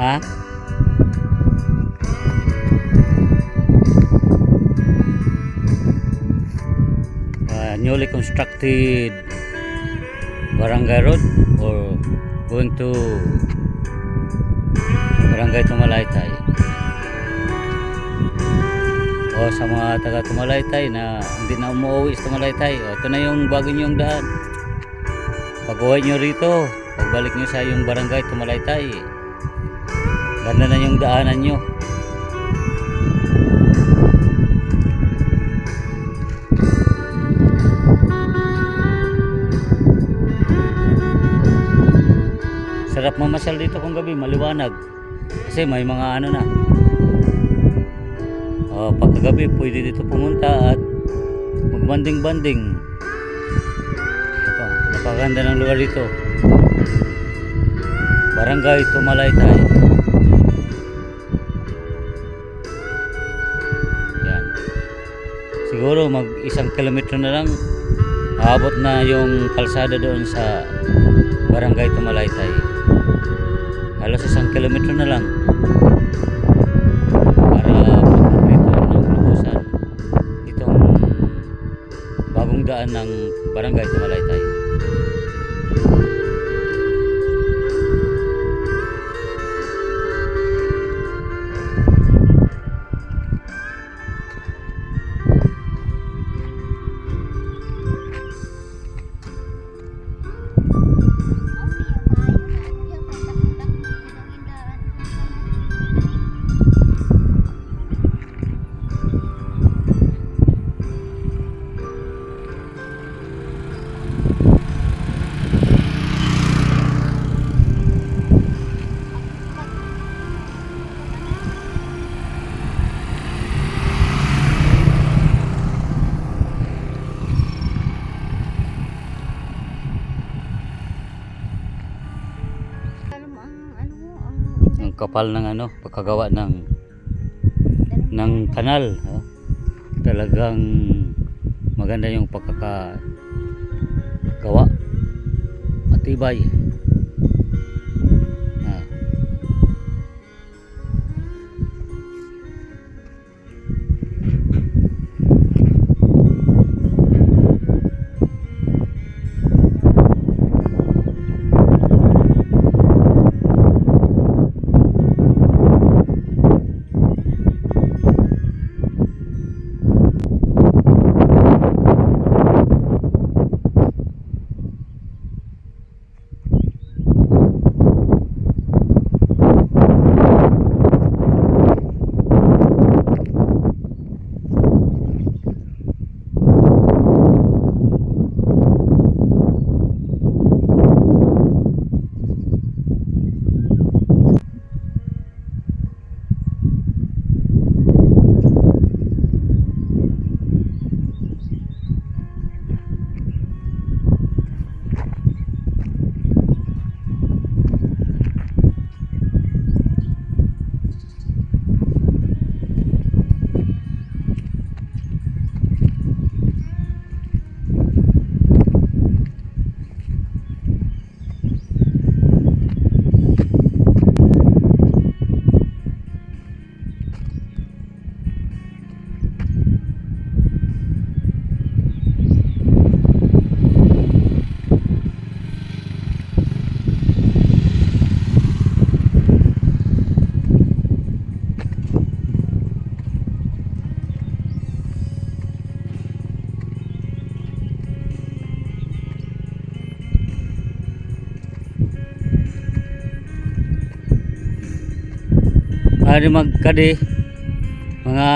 Ha? Newly constructed barangay road or going to barangay Tumalaytay. O sa mga taga Tumalaytay na hindi na umuwi sa Tumalaytay, o ito na yung bago nyong daan. Pag-uwi nyo rito, pagbalik nyo sa yung barangay Tumalaytay, ganda na yung daanan nyo. Sarap mamasyal dito kung gabi, maliwanag. Kasi may mga ano na. Pagkagabi pwede dito pumunta at magbanding-banding. Napakaganda ng lugar dito. Barangay Tumalaytay. Yan. Siguro mag 1 kilometro na lang aabot na yung kalsada doon sa Barangay Tumalaytay. Halos 1 kilometro na lang para dito ng lubusan itong bagong daan ng Barangay Tumalaytay. Ang kapal ng ano, pagkagawa ng kanal, talagang maganda yung pagkakagawa, matibay. Ari magkadi mga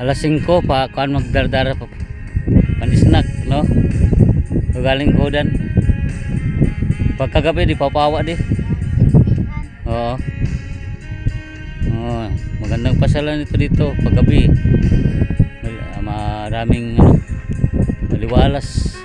alas 5 pa kuan magdardara pa panisnak, no? So galing kodan pagkagabi di papawa di. Oo. Magandang pasyalan ito dito paggabi. Maraming maliwalas.